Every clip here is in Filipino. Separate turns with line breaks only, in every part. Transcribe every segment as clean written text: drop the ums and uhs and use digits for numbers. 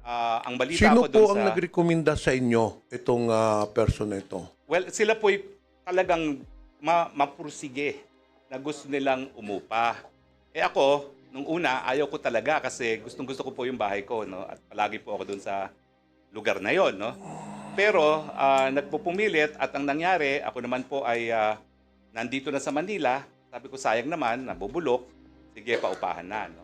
Ang balita
Sino
ko dun
po ang
sa...
nagrekomenda sa inyo itong person na ito?
Well, sila po'y talagang mapursige na gusto nilang umupa. Eh ako, nung una, ayaw ko talaga kasi gustong-gusto ko po yung bahay ko, no? At palagi po ako dun sa lugar na yon, no? Pero nagpupumilit at ang nangyari, ako naman po ay nandito na sa Manila. Sabi ko, sayang naman, nabubulok. Sige, paupahan na, no?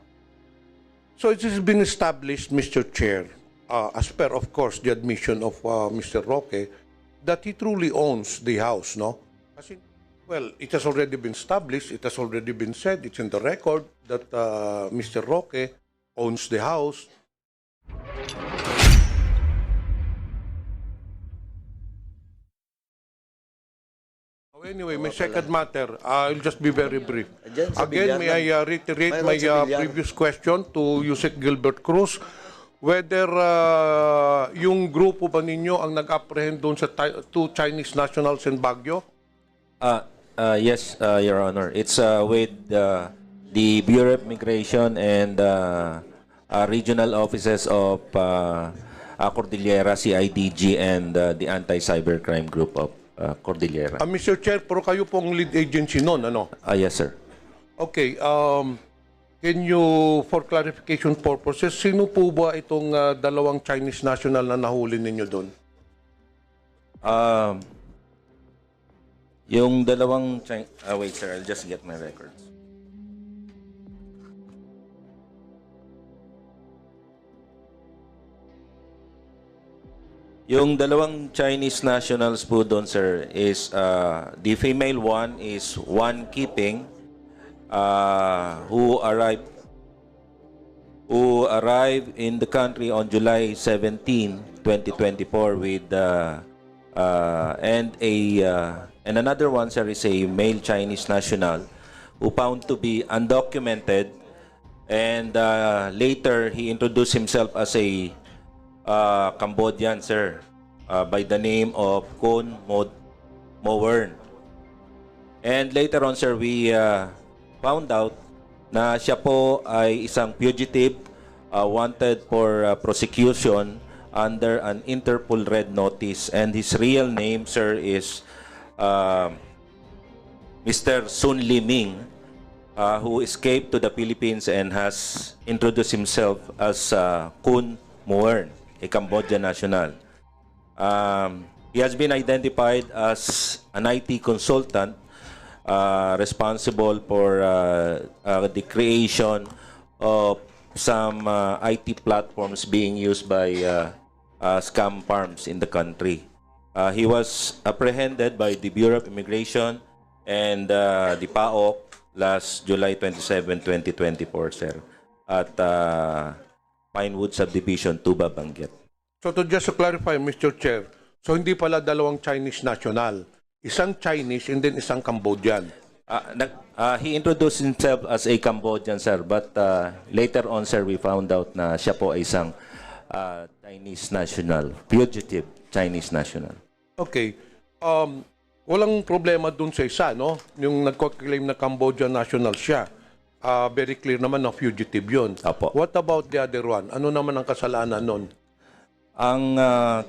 So it has been established, Mr. Chair, as per, of course, the admission of Mr. Roque, that he truly owns the house, no? Kasi, well, it has already been established, it has already been said, it's in the record that Mr. Roque owns the house. Anyway, my second matter, I'll just be very brief.
Diyan sa
Again, may I reiterate
Mayroon
my
sa Villar.
previous question to Yusek Gilbert Cruz, whether yung grupo ba ninyo ang nag-apprehend doon sa two Chinese nationals in Baguio?
Yes, Your Honor. It's with the Bureau of Immigration and regional offices of Cordillera, CIDG, and the Anti-Cybercrime Group of Cordillera.
Mr. Chair, pero kayo pong lead agency noon, ano?
Yes, sir.
Okay, can you, for clarification purposes, sino po ba itong dalawang Chinese national na nahuli ninyo doon?
Yung dalawang... wait, sir. I'll just get my records. Yung dalawang Chinese nationals po doon, sir, is the female one is Wan Keeping, who arrived in the country on July 17, 2024 with and another one, sir, is a male Chinese national who found to be undocumented, and later he introduced himself as a Cambodian, sir, by the name of Kon Mowern. And later on, sir, we found out na siya po ay isang fugitive wanted for prosecution under an Interpol Red Notice, and his real name, sir, is Mr. Sun Liming, who escaped to the Philippines and has introduced himself as Kun Muern, a Cambodian national. He has been identified as an IT consultant responsible for the creation of some IT platforms being used by scam farms in the country. He was apprehended by the Bureau of Immigration and the PAOK last July 27, 2024, sir, at Pinewood Subdivision, Tuba, Benguet.
So just to clarify, Mr. Chair, so hindi pala dalawang Chinese national. Isang Chinese and then isang Cambodian.
He introduced himself as a Cambodian, sir, but later on, sir, we found out na siya po ay isang Chinese national, fugitive Chinese national.
Okay. Walang problema dun sa isa, no? Yung nagko-claim na Cambodian national siya. Very clear naman na fugitive yun.
Apo.
What about the other one? Ano naman ang kasalanan nun?
Ang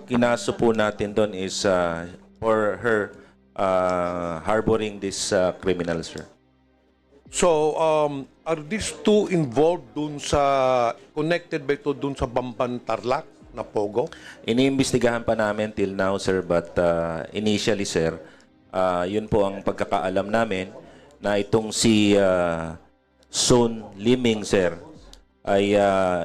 kinaso po natin doon is for her harboring this criminal, sir.
So, are these two involved dun sa, connected ba ito dun sa Bamban Tarlac na Pogo?
Iniimbestigahan pa namin till now, sir, but initially, sir, yun po ang pagkakaalam namin na itong si Sun Liming, sir, ay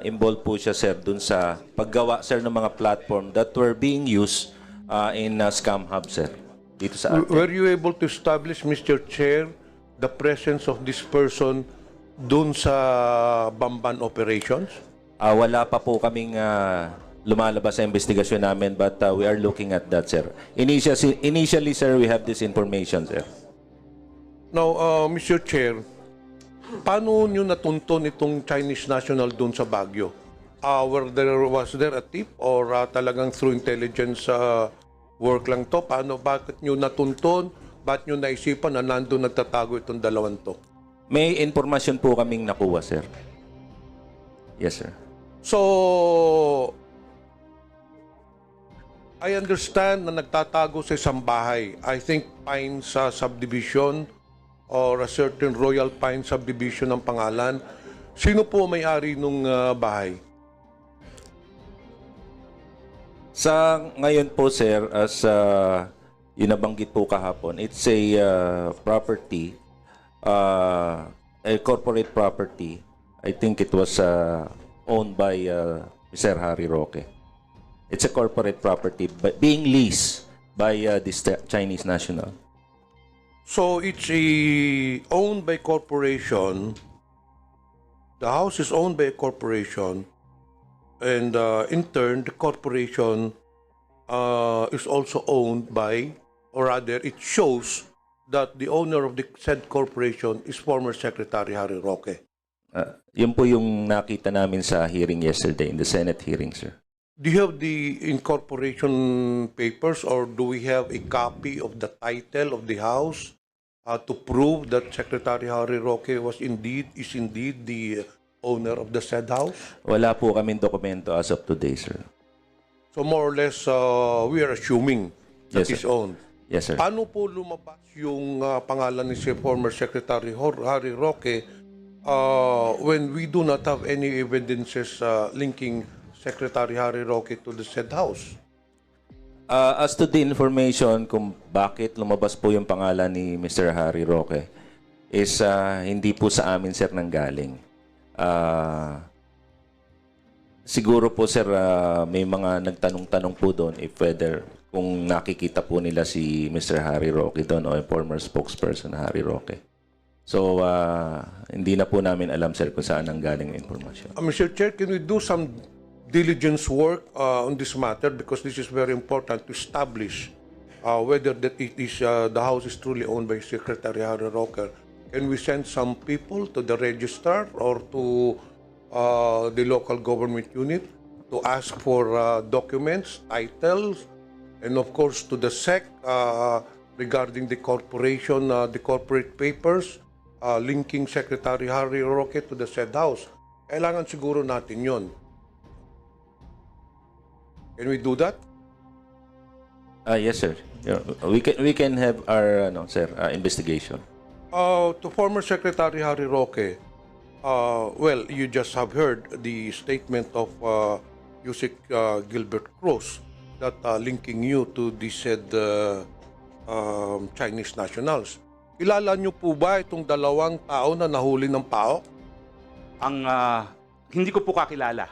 involved po siya, sir, dun sa paggawa, sir, ng mga platform that were being used in Scam Hub, sir, dito sa atin.
Were you able to establish, Mr. Chair, the presence of this person dun sa Bamban operations?
Wala pa po kaming lumalabas sa investigasyon namin, but we are looking at that, sir. Initially, sir, we have this information, sir.
Now, Mr. Chair, paano nyo natuntun itong Chinese national dun sa Baguio? Was there a tip or talagang through intelligence work lang to? Bakit nyo natuntun? Bakit nyo naisipan na nandun nagtatago itong dalawang to?
May informasyon po kaming nakuha, sir. Yes, sir.
So, I understand na nagtatago sa isang bahay. I think Pines subdivision or a certain Royal Pine subdivision ang pangalan. Sino po may-ari nung bahay?
Sa ngayon po, sir, as yung nabanggit po kahapon, it's a property, a corporate property. I think it was owned by Mr. Harry Roque. It's a corporate property but being leased by this Chinese national.
So it's owned by corporation. The house is owned by a corporation, and in turn, the corporation is also owned by, or rather, it shows that the owner of the said corporation is former Secretary Harry Roque.
Yun po yung nakita namin sa hearing yesterday, in the Senate hearing, sir.
Do you have the incorporation papers, or do we have a copy of the title of the house to prove that Secretary Harry Roque is indeed the owner of the said house?
Wala po kaming dokumento as of today, sir.
So more or less, we are assuming that
Yes,
is
sir.
owned.
Yes, sir.
Paano po lumabas yung pangalan ni si former Secretary Harry Roque when we do not have any evidences linking Secretary Harry Roque to the said house?
As to the information kung bakit lumabas po yung pangalan ni Mr. Harry Roque is hindi po sa amin, sir, nanggaling. Siguro po, sir, may mga nagtanong-tanong po doon if whether kung nakikita po nila si Mr. Harry Roque doon o yung former spokesperson na Harry Roque. So, hindi na po namin alam, sir, kung saan nanggaling yung informasyon.
Mr. Chair, can we do some diligence work on this matter, because this is very important to establish whether that it is the house is truly owned by Secretary Harry Roque. Can we send some people to the registrar or to the local government unit to ask for documents, titles, and of course to the SEC regarding the corporation, the corporate papers linking Secretary Harry Roque to the said house? Kailangan siguro natin yon. Can we do that?
Yes, sir. Yeah, we can have our investigation.
To former Secretary Harry Roque, well, you just have heard the statement of Yusek Gilbert Cruz that linking you to the said Chinese nationals. Kilala niyo po ba itong dalawang tao na nahuli ng PAOK?
Hindi ko po kakilala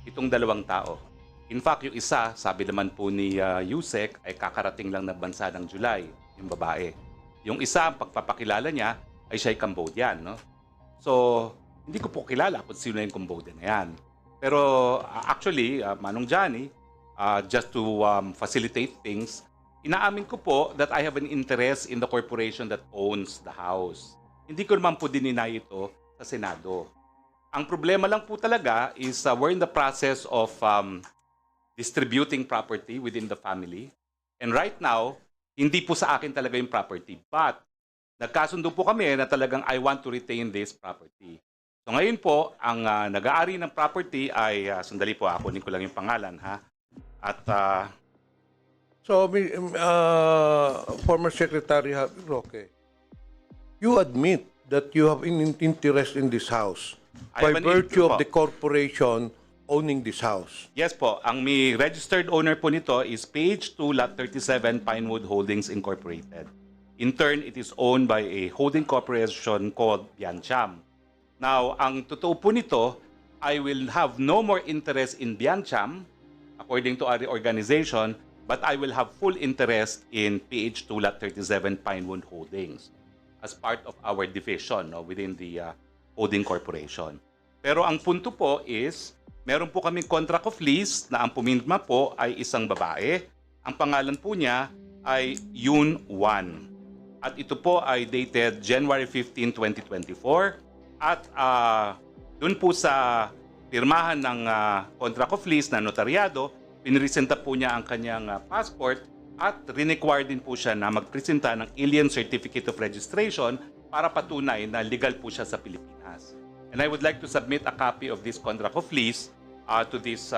itong dalawang tao. In fact, yung isa, sabi naman po ni Yusek, ay kakarating lang ng bansa ng July, yung babae. Yung isa, ang pagpapakilala niya, ay siya ay Cambodian. No? So, hindi ko po kilala kung sino yung Cambodian na yan. Pero actually, Manong Johnny, just to facilitate things, inaamin ko po that I have an interest in the corporation that owns the house. Hindi ko naman po dininay ito sa Senado. Ang problema lang po talaga is we're in the process of distributing property within the family. And right now, hindi po sa akin talaga yung property. But, nagkasundo po kami na talagang I want to retain this property. So ngayon po, ang nag-aari ng property ay, sandali po, kunin ko lang yung pangalan, ha? At,
So, former Secretary Harry Roque, you admit that you have an interest in this house by
I have an
virtue of
interest po.
the corporation owning this house.
yes po, ang may registered owner po nito is Page 2 Lot 37 Pinewood Holdings Incorporated. In turn, it is owned by a holding corporation called Biancham. Now, ang totoo po nito, I will have no more interest in Biancham, according to our organization, but I will have full interest in PH2 Lot 37 Pinewood Holdings as part of our division within the holding corporation. Pero ang punto po is, meron po kaming contract of lease na ang pumirma po ay isang babae. Ang pangalan po niya ay Yoon Wan. At ito po ay dated January 15, 2024. At dun po sa pirmahan ng contract of lease na notaryado, pinresenta po niya ang kanyang passport at require din po siya na magpresenta ng Alien Certificate of Registration para patunay na legal po siya sa Pilipinas. And I would like to submit a copy of this contract of lease to this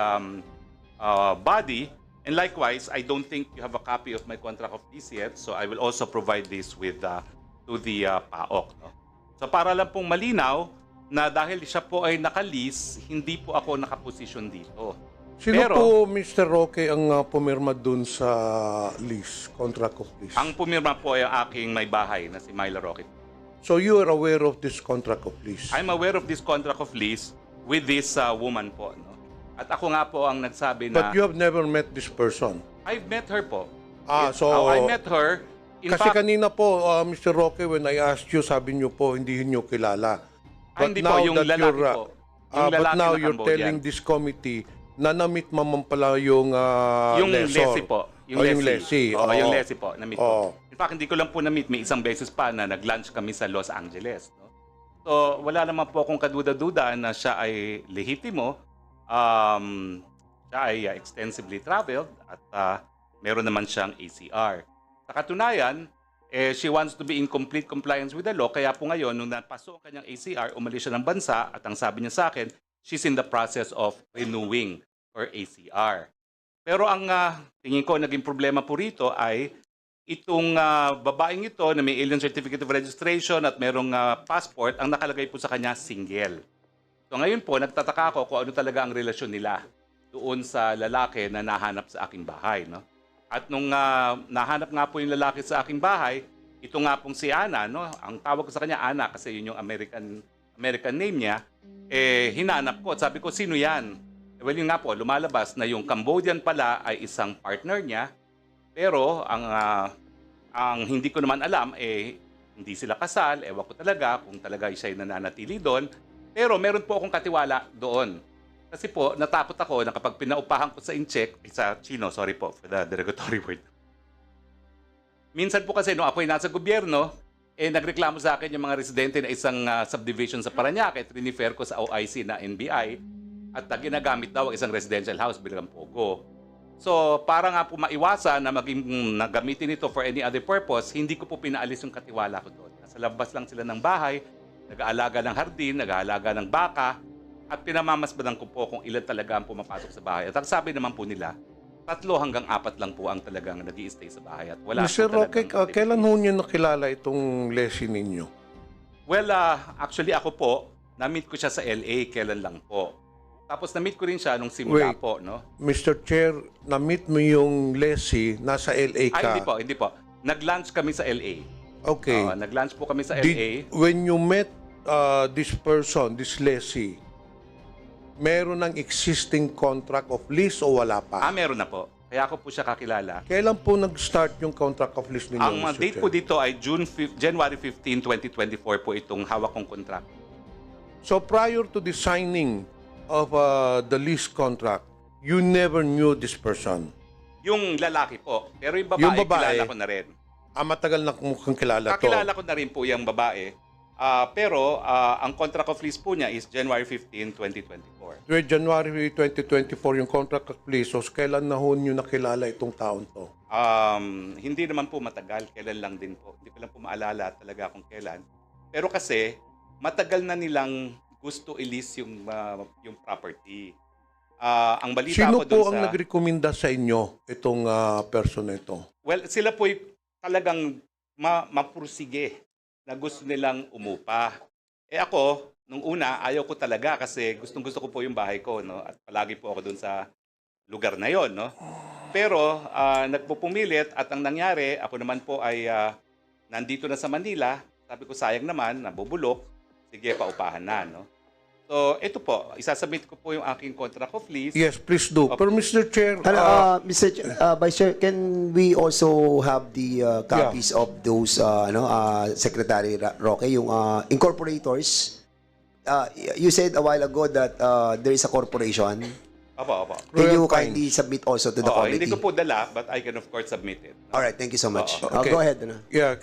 body And likewise, I don't think you have a copy of my contract of lease yet, so I will also provide this with to the PAOK. No? So para lang pong malinaw na dahil siya po ay naka-lease, hindi po ako nakaposisyon dito.
Sino
Pero,
po, Mr. Roque, ang pumirma dun sa lease, contract of lease?
ang pumirma po ay ang aking may bahay na si Myla Roque.
So you are aware of this contract of lease?
I'm aware of this contract of lease with this woman po. No? At ako nga po ang nagsabi na...
But you have never met this person?
I've met her po.
So...
I met her. In
Kasi
fact,
kanina po, Mr. Roque, when I asked you, sabi niyo po, hindi niyo kilala.
hindi po, yung lalaki po. Yung
but
lalaki
now
na
you're
Cambodian.
telling this committee na na-meet mo man pala yung
Yung
lessor.
lessee po.
Yung lessee.
Oo,
Oo.
yung lessee po. Na-meet
Oo.
ko. In fact, hindi ko lang po na-meet. May isang beses pa na nag-lunch kami sa Los Angeles. No? So, wala naman po akong kaduda-duda na siya ay lehitimo. Siya ay extensively traveled at meron naman siyang ACR. Sa katunayan, she wants to be in complete compliance with the law. Kaya po ngayon, nung napasok ang kanyang ACR, umalis siya ng bansa at ang sabi niya sa akin, she's in the process of renewing her ACR. Pero ang tingin ko naging problema po rito ay itong babaeng ito na may alien certificate of registration at merong passport, ang nakalagay po sa kanya single. So ngayon po, nagtataka ako kung ano talaga ang relasyon nila doon sa lalaki na nahanap sa aking bahay. No? At nung nahanap nga po yung lalaki sa aking bahay, ito nga pong si Ana, no? Ang tawag ko sa kanya Ana kasi yun yung American name niya, hinanap ko at sabi ko, sino yan? Well, yun nga po, lumalabas na yung Cambodian pala ay isang partner niya, pero ang hindi ko naman alam, hindi sila kasal, ewan ko talaga kung talaga siya'y nananatili doon, pero meron po akong katiwala doon. Kasi po, natakot ako na kapag pinaupahan ko sa incheck, sa Chino, sorry po for the derogatory word. Minsan po kasi nung ako'y nasa gobyerno, nagreklamo sa akin yung mga residente na isang subdivision sa Parañaque at rinifer ko sa OIC na NBI at ginagamit daw ang isang residential house bilang pogo. So, para nga po maiwasan na nagamitin ito for any other purpose, hindi ko po pinaalis yung katiwala ko doon. Nasa labas lang sila ng bahay, nag-aalaga ng hardin, nag-aalaga ng baka, at pinamamasbadan ko po kung ilan talaga ang pumapasok sa bahay. At ang sabi naman po nila, 3 hanggang 4 lang po ang talagang nag-i-stay sa bahay. At wala
Mr.
po
Roque,
talagang
kailan ho niyo nakilala itong lessee ninyo?
Well, actually ako po, na-meet ko siya sa LA, kailan lang po. Tapos na-meet ko rin siya nung simula
Wait.
po, no?
Mr. Chair, na-meet mo yung lessee, nasa LA ka.
Ay, hindi po. Nag-lunch kami sa LA.
Okay.
Nag-lunch po kami sa LA.
When you met this person, this lessee, meron ng existing contract of lease o wala pa?
Meron na po. Kaya ako po siya kakilala.
Kailan po nag-start yung contract of lease ninyo,
Ang
Mr.
date
Chair?
po dito ay January 15, 2024 po itong hawak kong contract.
So prior to the signing of the lease contract, you never knew this person?
Yung lalaki po. Pero yung babae, kilala ko na rin.
Matagal na mukhang kilala to.
Kakilala ko na rin po yung babae. Pero ang contract of lease po niya is January 15, 2024.
January 2024 yung contract of lease. So kailan na ho nyo nakilala itong taon to?
Hindi naman po matagal. Kailan lang din po. Hindi ko lang po maalala talaga kung kailan. Pero kasi, matagal na nilang gusto i-lease yung property. Ang balita
Sino
ko dun
po ang nagrekomenda sa inyo itong person na ito?
Well, sila po talagang mapursige na gusto nilang umupa. Ako, nung una, ayaw ko talaga kasi gustong-gusto ko po yung bahay ko, no? At palagi po ako dun sa lugar na yon, no? Pero nagpupumilit at ang nangyari, ako naman po ay nandito na sa Manila. Sabi ko, sayang naman, nabubulok. Sige, paupahan na, no? So, ito po, isasubmit ko po yung aking contract of lease.
Yes, please do. Pero Mr. Chair,
Vice Chair, can we also have the copies of those Secretary Roque, yung incorporators? You said a while ago that there is a corporation.
Opo.
Can you
Royal
kindly submit also to the committee?
Hindi ko po dala, but I can of course submit it.
All right, thank you so much.
Okay.
Go ahead.
yeah,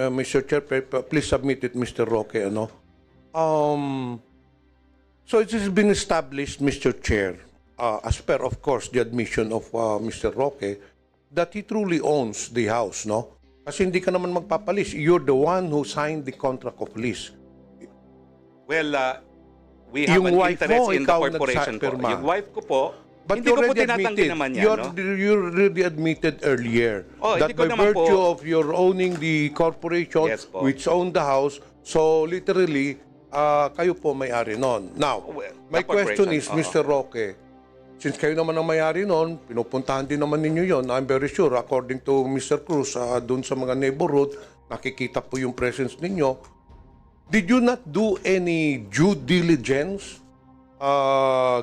Mr. Chair, please submit it, Mr. Roque. So it has been established, Mr. Chair, as per, of course, the admission of Mr. Roque, that he truly owns the house, no? Kasi hindi ka naman magpapalis. You're the one who signed the contract of lease.
Well, we have
Yung
an
wife
interest
mo,
in the
ikaw
corporation po.
nagpirma.
Yung wife ko po,
But
Hindi
you
ko po
already
tinatanggi
admitted,
naman yan,
you already admitted earlier
Oh,
that
hindi ko
by
naman
virtue
po-
of your owning the corporation
Yes po.
which owned the house, so literally, kayo po may-ari nun. Now,
Well,
my
the
question is,
corporation,
Mr. Roque, since kayo naman ang may-ari nun, pinupuntahan din naman ninyo yon. I'm very sure, according to Mr. Cruz, doon sa mga neighborhood, nakikita po yung presence ninyo. Did you not do any due diligence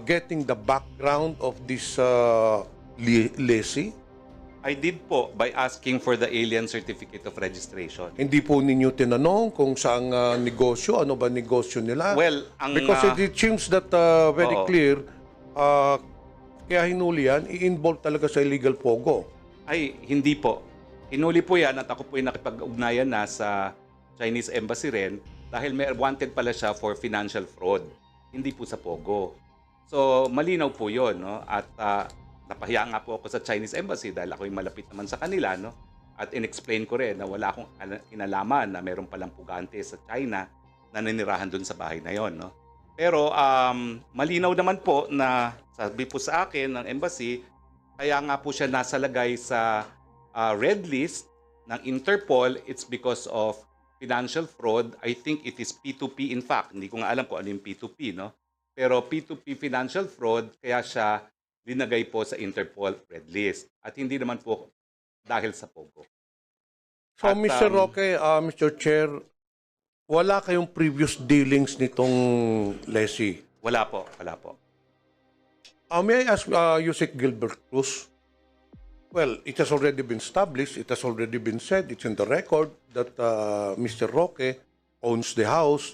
getting the background of this lessee?
I did po by asking for the alien certificate of registration.
Hindi po ninyo tinanong kung saang negosyo, ano ba negosyo nila?
Well, ang,
Because it seems that very
oo.
clear, kaya hinuli yan, i-involve talaga sa illegal pogo.
Ay, hindi po. Hinuli po yan at ako po yung nakipag-ugnayan na sa Chinese Embassy rin dahil may wanted pala siya for financial fraud. Hindi po sa Pogo. So, malinaw po yun. No? At napahiya nga po ako sa Chinese Embassy dahil ako yung malapit naman sa kanila. No? At in-explain ko rin na wala akong kinalaman na meron palang pugante sa China na nanirahan dun sa bahay na yon. No? Pero malinaw naman po na sabi po sa akin ng embassy, kaya nga po siya nasalagay sa red list ng Interpol. It's because of financial fraud. I think it is P2P in fact. Hindi ko nga alam kung ano yung P2P, no? Pero P2P financial fraud, kaya siya linagay po sa Interpol red list. At hindi naman po dahil sa Pogo.
So,
At,
Mr. Roque, Mr. Chair, wala kayong previous dealings nitong lessee?
Wala po, wala po.
May I ask Yusek Gilbert Cruz? Well, it has already been established, it has already been said, it's in the record that Mr. Roque owns the house,